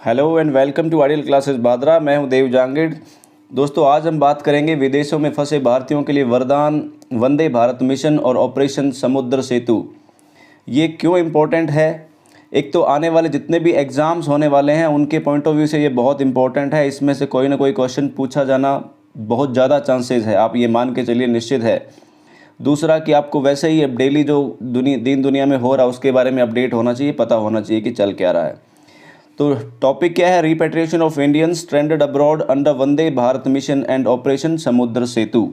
Hello and welcome to ideal classes Badra. मैं हूं देव जांगिड़। दोस्तों, आज हम बात करेंगे विदेशों में फंसे भारतीयों के लिए वरदान वंदे भारत मिशन और ऑपरेशन समुद्र सेतु। ये क्यों इम्पोर्टेंट है? एक तो आने वाले जितने भी एग्ज़ाम्स होने वाले हैं उनके पॉइंट ऑफ व्यू से ये बहुत इंपॉर्टेंट है। इसमें से कोई ना कोई क्वेश्चन पूछा जाना बहुत ज़्यादा चांसेस है, आप ये मान के चलिए निश्चित है। दूसरा कि आपको वैसे ही अब डेली जो दीन दुनिया में हो रहा है उसके बारे में अपडेट होना चाहिए, पता होना चाहिए कि चल क्या रहा है। तो टॉपिक क्या है? Repatriation of Indians stranded abroad under Vande Bharat mission and operation Samudra सेतु।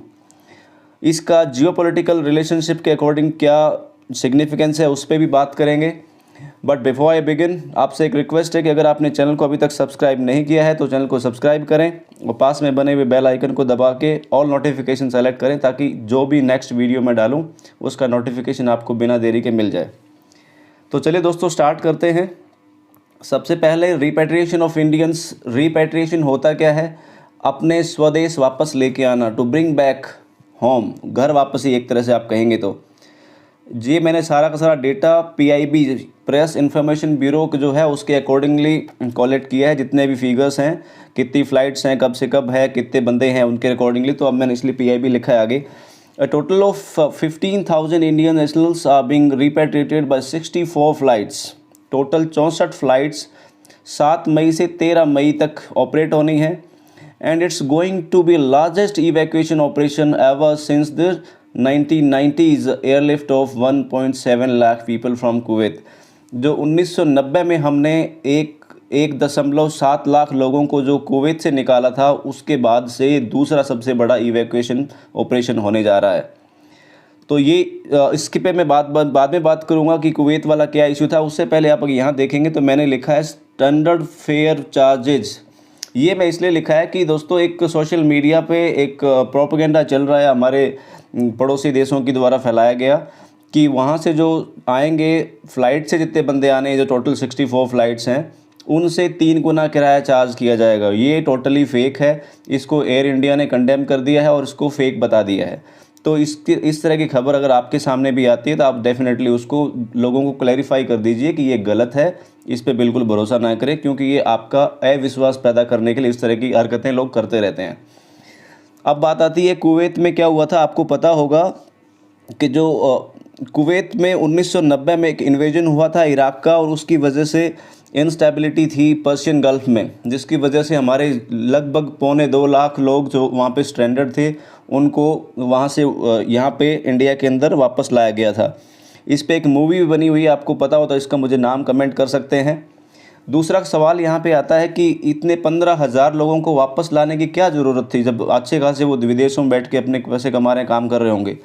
इसका जियोपॉलिटिकल रिलेशनशिप के अकॉर्डिंग क्या सिग्निफिकेंस है उस पर भी बात करेंगे। बट बिफोर आई बिगिन, आपसे एक रिक्वेस्ट है कि अगर आपने चैनल को अभी तक सब्सक्राइब नहीं किया है तो चैनल को सब्सक्राइब करें और पास में बने हुए बेल आइकन को दबा के ऑल नोटिफिकेशन सेलेक्ट करें ताकि जो भी नेक्स्ट वीडियो मैं डालूं उसका नोटिफिकेशन आपको बिना देरी के मिल जाए। तो चलिए दोस्तों, स्टार्ट करते हैं। सबसे पहले रिपेट्रिएशन ऑफ इंडियंस। रिपेट्रिएशन होता क्या है? अपने स्वदेश वापस लेके आना, टू ब्रिंग बैक होम, घर वापसी एक तरह से आप कहेंगे तो। ये मैंने सारा का सारा data PIB press information bureau जो है उसके अकॉर्डिंगली कलेक्ट किया है। जितने भी फिगर्स हैं, कितनी फ़्लाइट्स हैं, कब से कब है, कितने बंदे हैं, उनके अकॉर्डिंगली। तो अब मैंने इसलिए PIB लिखा है आगे। A total of 15,000 Indian nationals are being repatriated by 64 flights। Total 64 flights 7 मई से 13 मई तक ऑपरेट होनी है। And it's going to be largest evacuation operation ever since the 1990s airlift of 1.7 lakh people from Kuwait. जो 1990 में हमने 1.7 लाख लोगों को जो कुवैत से निकाला था, उसके बाद से दूसरा सबसे बड़ा इवैक्यूएशन ऑपरेशन होने जा रहा है। तो ये इसके पे मैं बाद में बात करूंगा कि कुवैत वाला क्या इशू था। उससे पहले आप अगर यहाँ देखेंगे तो मैंने लिखा है स्टैंडर्ड फेयर चार्जेज। ये मैं इसलिए लिखा है कि दोस्तों, एक सोशल मीडिया पे एक प्रोपेगेंडा चल रहा है हमारे पड़ोसी देशों की द्वारा फैलाया गया कि वहाँ से जो आएंगे फ़्लाइट से जितने बंदे आने, जो टोटल 64 फ़्लाइट्स हैं, उनसे 3 गुना किराया चार्ज किया जाएगा। ये टोटली फ़ेक है। इसको एयर इंडिया ने कंडेम कर दिया है और इसको फेक बता दिया है। तो इस तरह की खबर अगर आपके सामने भी आती है तो आप डेफिनेटली उसको लोगों को क्लैरिफाई कर दीजिए कि ये गलत है, इस पे बिल्कुल भरोसा ना करें, क्योंकि ये आपका अविश्वास पैदा करने के लिए इस तरह की हरकतें लोग करते रहते हैं। अब बात आती है कुवैत में क्या हुआ था। आपको पता होगा कि जो कुवैत में 1990 में एक इन्वेजन हुआ था इराक़ का, और उसकी वजह से इंस्टेबिलिटी थी पर्शियन गल्फ़ में, जिसकी वजह से हमारे लगभग 2.25 लाख लोग जो वहाँ पे स्ट्रैंडेड थे उनको वहाँ से यहाँ पे इंडिया के अंदर वापस लाया गया था। इस पे एक मूवी भी बनी हुई है, आपको पता हो तो इसका मुझे नाम कमेंट कर सकते हैं। दूसरा सवाल यहाँ पे आता है कि इतने 15,000 लोगों को वापस लाने की क्या ज़रूरत थी, जब अच्छे खासे वो विदेशों में बैठ के अपने पैसे कमा रहे हैं, काम कर रहे होंगे।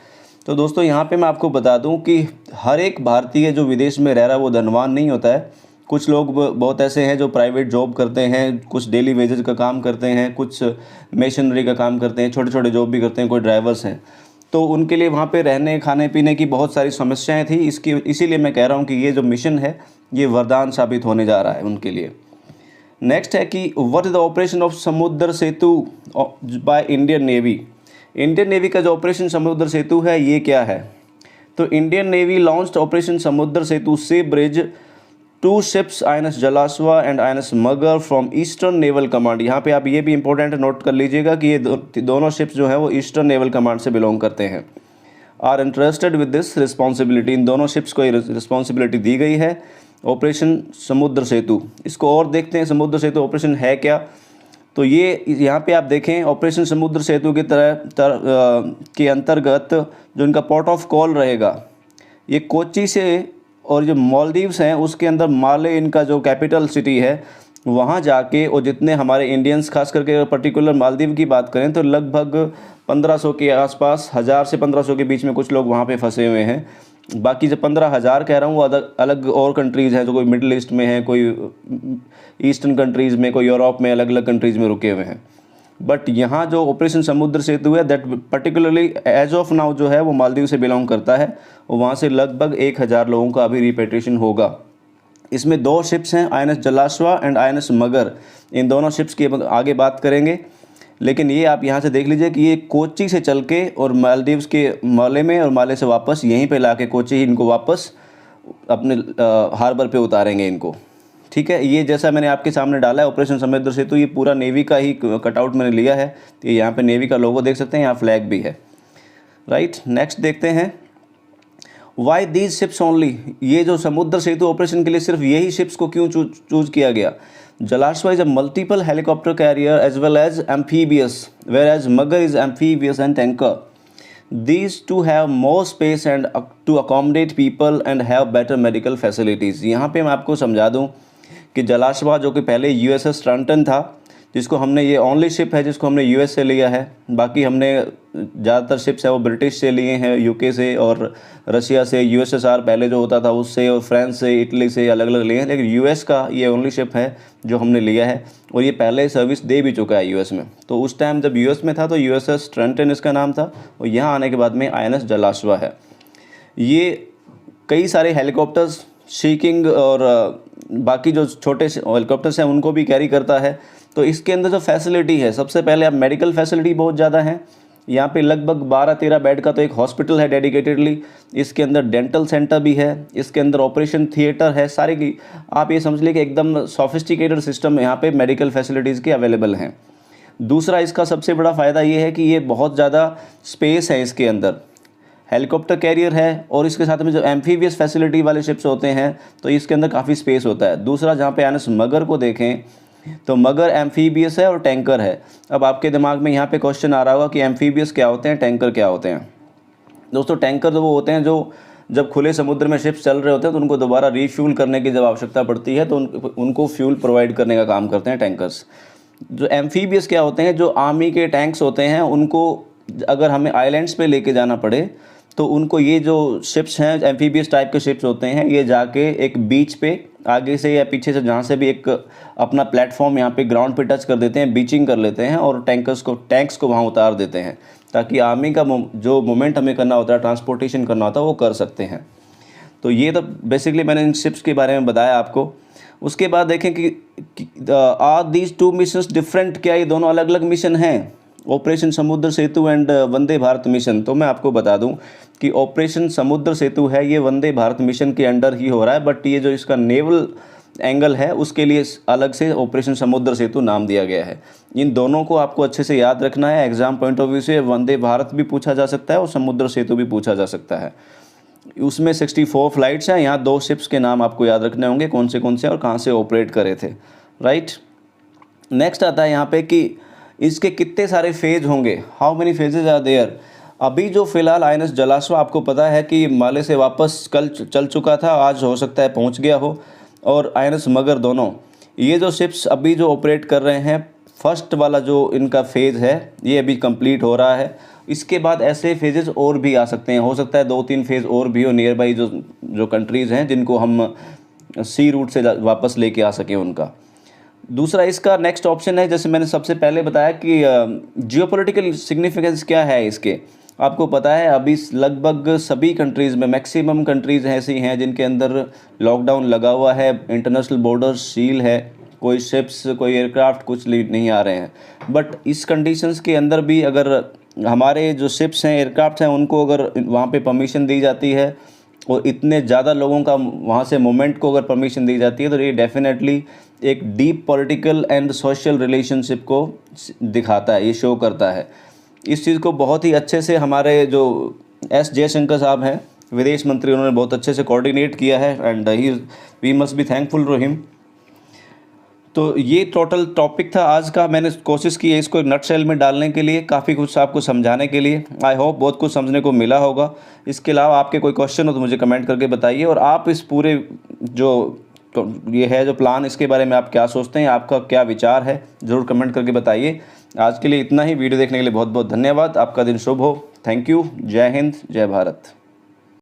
तो दोस्तों, यहाँ पे मैं आपको बता दूँ कि हर एक भारतीय जो विदेश में रह रहा है वो धनवान नहीं होता है। कुछ लोग बहुत ऐसे हैं जो प्राइवेट जॉब करते हैं, कुछ डेली वेजेस का काम करते हैं, कुछ मशीनरी का काम करते हैं, छोटे छोटे जॉब भी करते हैं, कोई ड्राइवर्स हैं। तो उनके लिए वहाँ पे रहने खाने पीने की बहुत सारी समस्याएं थी। इसीलिए मैं कह रहा हूँ कि ये जो मिशन है ये वरदान साबित होने जा रहा है उनके लिए। नेक्स्ट है कि what is the operation of Samudra Setu by Indian navy. Indian navy का जो ऑपरेशन समुद्र सेतु है ये क्या है? तो Indian navy launched operation Samudra Setu sea bridge 2 ships INS Jalashwa and INS Magar from eastern naval command. यहाँ पे आप ये भी इंपॉर्टेंट नोट कर लीजिएगा कि ये दोनों शिप्स जो है वो ईस्टर्न नेवल कमांड से बिलोंग करते हैं। Are interested with this responsibility. इन दोनों शिप्स को ये रिस्पॉन्सिबिलिटी दी गई है ऑपरेशन समुद्र सेतु। इसको और देखते हैं समुद्र सेतु ऑपरेशन है क्या। तो ये यहाँ पे आप देखें, ऑपरेशन समुद्र सेतु की के अंतर्गत जो इनका पोर्ट ऑफ कॉल रहेगा ये कोच्चि से, और जो मालदीव्स हैं उसके अंदर माले इनका जो कैपिटल सिटी है, वहाँ जाके और जितने हमारे इंडियंस, खास करके पर्टिकुलर मालदीव की बात करें तो लगभग 1500 के आसपास, 1000 से 1500 के बीच में कुछ लोग वहाँ पे फंसे हुए हैं। बाकी जब 15,000 कह रहा हूँ वो अलग और कंट्रीज़ हैं, जो कोई मिडिल ईस्ट में है, कोई ईस्टर्न कंट्रीज़ में, कोई यूरोप में, अलग अलग कंट्रीज़ में रुके हुए हैं। बट यहाँ जो ऑपरेशन समुद्र सेतु है that particularly as of now जो है वो मालदीव से बिलोंग करता है, और वहाँ से लगभग 1000 लोगों का अभी रिपेट्रिएशन होगा। इसमें 2 शिप्स हैं, INS जलाश्वा एंड INS मगर। इन दोनों शिप्स की आगे बात करेंगे, लेकिन ये आप यहाँ से देख लीजिए कि ये कोच्चि से चल के और मालदीव्स के माले में, और माले से वापस यहीं पे लाके कोच्चि इनको वापस अपने हार्बर पे उतारेंगे इनको। ठीक है, ये जैसा मैंने आपके सामने डाला है ऑपरेशन समुद्र सेतु, ये पूरा नेवी का ही कटआउट मैंने लिया है। तो यहाँ पे नेवी का लोगो देख सकते हैं, यहाँ फ्लैग भी है। राइट, नेक्स्ट देखते हैं वाई दीज शिप्स ओनली। ये जो समुद्र सेतु ऑपरेशन के लिए सिर्फ यही शिप्स को क्यों चूज किया गया। Jalashwa is a multiple helicopter carrier as well as amphibious, where as Magar is amphibious and tanker. These two have more space and to accommodate people and have better medical facilities। यहाँ पे मैं आपको समझा दूँ कि जलाश्वा जो कि पहले USS ट्रांटन था, जिसको हमने, ये ओनली शिप है जिसको हमने US से लिया है। बाकी हमने ज़्यादातर शिप्स है वो ब्रिटिश से लिए हैं, UK से और रशिया से, USSR पहले जो होता था उससे, और फ्रांस से, इटली से अलग अलग लिए हैं। लेकिन US का ये ओनली शिप है जो हमने लिया है, और ये पहले सर्विस दे भी चुका है US में। तो उस टाइम जब US में था तो USS ट्रेंटन इसका नाम था, और यहाँ आने के बाद में INS जलाश्वा है। ये कई सारे हेलीकॉप्टर्स, सीकिंग और बाकी जो छोटे हेलीकॉप्टर्स हैं उनको भी कैरी करता है। तो इसके अंदर जो फैसिलिटी है, सबसे पहले आप मेडिकल फैसिलिटी बहुत ज़्यादा है। यहाँ पे लगभग 12-13 बेड का तो एक हॉस्पिटल है डेडिकेटेडली। इसके अंदर डेंटल सेंटर भी है, इसके अंदर ऑपरेशन थिएटर है, सारे की आप ये समझ लीजिए कि एकदम सोफिस्टिकेटेड सिस्टम यहाँ पे मेडिकल फैसिलिटीज़ के अवेलेबल हैं। दूसरा इसका सबसे बड़ा फ़ायदा ये है कि ये बहुत ज़्यादा स्पेस है इसके अंदर, हेलीकॉप्टर कैरियर है, और इसके साथ में जो एम्फीबियस फैसिलिटी वाले शिप्स होते हैं तो इसके अंदर काफ़ी स्पेस होता है। दूसरा, जहाँ पे INS मगर को देखें तो मगर एम्फीबियस है और टैंकर है। अब आपके दिमाग में यहाँ पे क्वेश्चन आ रहा होगा कि एम्फीबियस क्या होते हैं, टैंकर क्या होते हैं। दोस्तों, टैंकर तो वो होते हैं जो जब खुले समुद्र में शिप्स चल रहे होते हैं तो उनको दोबारा रीफ्यूल करने की जब आवश्यकता पड़ती है तो उनको फ्यूल प्रोवाइड करने का काम करते हैं टैंकर्स। जो एम्फीबियस क्या होते हैं, जो आर्मी के टैंक्स होते हैं, उनको अगर हमें आइलैंड्स पे लेके जाना पड़े तो उनको, ये जो शिप्स हैं एम्फीबियस टाइप के शिप्स होते हैं, ये जाके एक बीच पे आगे से या पीछे से जहाँ से भी एक अपना प्लेटफॉर्म यहाँ पे ग्राउंड पे टच कर देते हैं, बीचिंग कर लेते हैं और टैंक्स को वहाँ उतार देते हैं, ताकि आर्मी का जो मूवमेंट हमें करना होता है, ट्रांसपोर्टेशन करना होता है, वो कर सकते हैं। तो ये तो बेसिकली मैंने इन शिप्स के बारे में बताया आपको। उसके बाद देखें कि are these two missions different, क्या ये दोनों अलग अलग मिशन हैं, operation Samudra Setu and Vande Bharat mission. तो मैं आपको बता दूं कि ऑपरेशन समुद्र सेतु है ये वंदे भारत मिशन के अंडर ही हो रहा है, बट ये जो इसका नेवल एंगल है उसके लिए अलग से ऑपरेशन समुद्र सेतु नाम दिया गया है। इन दोनों को आपको अच्छे से याद रखना है, एग्जाम पॉइंट ऑफ व्यू से वंदे भारत भी पूछा जा सकता है और समुद्र सेतु भी पूछा जा सकता है। उसमें 64 फ्लाइट्स हैं, यहाँ 2 शिप्स के नाम आपको याद रखने होंगे, कौन से और कहाँ से ऑपरेट करे थे। राइट, नेक्स्ट आता है यहाँ पे कि इसके कितने सारे फेज होंगे, how many phases are there. अभी जो फ़िलहाल INS जलाश्वा आपको पता है कि माले से वापस कल चल चुका था, आज हो सकता है पहुंच गया हो, और INS मगर दोनों, ये जो शिप्स अभी जो ऑपरेट कर रहे हैं, फर्स्ट वाला जो इनका फेज़ है ये अभी कंप्लीट हो रहा है। इसके बाद ऐसे फेजेस और भी आ सकते हैं, हो सकता है 2-3 फेज़ और भी हो नियर बाई जो कंट्रीज़ हैं जिनको हम सी रूट से वापस लेके आ सकें उनका। दूसरा इसका नेक्स्ट ऑप्शन है, जैसे मैंने सबसे पहले बताया कि जियोपॉलिटिकल सिग्निफिकेंस क्या है इसके। आपको पता है अभी लगभग सभी कंट्रीज़ में, मैक्सिमम कंट्रीज़ ऐसी हैं जिनके अंदर लॉकडाउन लगा हुआ है, इंटरनेशनल बॉर्डर सील है, कोई शिप्स, कोई एयरक्राफ्ट कुछ नहीं आ रहे हैं। बट इस कंडीशंस के अंदर भी अगर हमारे जो शिप्स हैं, एयरक्राफ्ट हैं, उनको अगर वहाँ पे परमिशन दी जाती है और इतने ज़्यादा लोगों का वहाँ से मूवमेंट को अगर परमिशन दी जाती है, तो ये डेफिनेटली एक deep political and social relationship को दिखाता है, ये शो करता है। इस चीज़ को बहुत ही अच्छे से हमारे जो एस जयशंकर साहब हैं विदेश मंत्री, उन्होंने बहुत अच्छे से कोऑर्डिनेट किया है, and we must be thankful to him. तो ये टोटल टॉपिक था आज का। मैंने कोशिश की है इसको एक नटशेल में डालने के लिए, काफ़ी कुछ आपको समझाने के लिए। आई होप बहुत कुछ समझने को मिला होगा। इसके अलावा आपके कोई क्वेश्चन हो तो मुझे कमेंट करके बताइए, और आप इस पूरे जो ये है जो प्लान, इसके बारे में आप क्या सोचते हैं, आपका क्या विचार है, ज़रूर कमेंट करके बताइए। आज के लिए इतना ही। वीडियो देखने के लिए बहुत बहुत धन्यवाद। आपका दिन शुभ हो। Thank you. जय हिंद, जय भारत।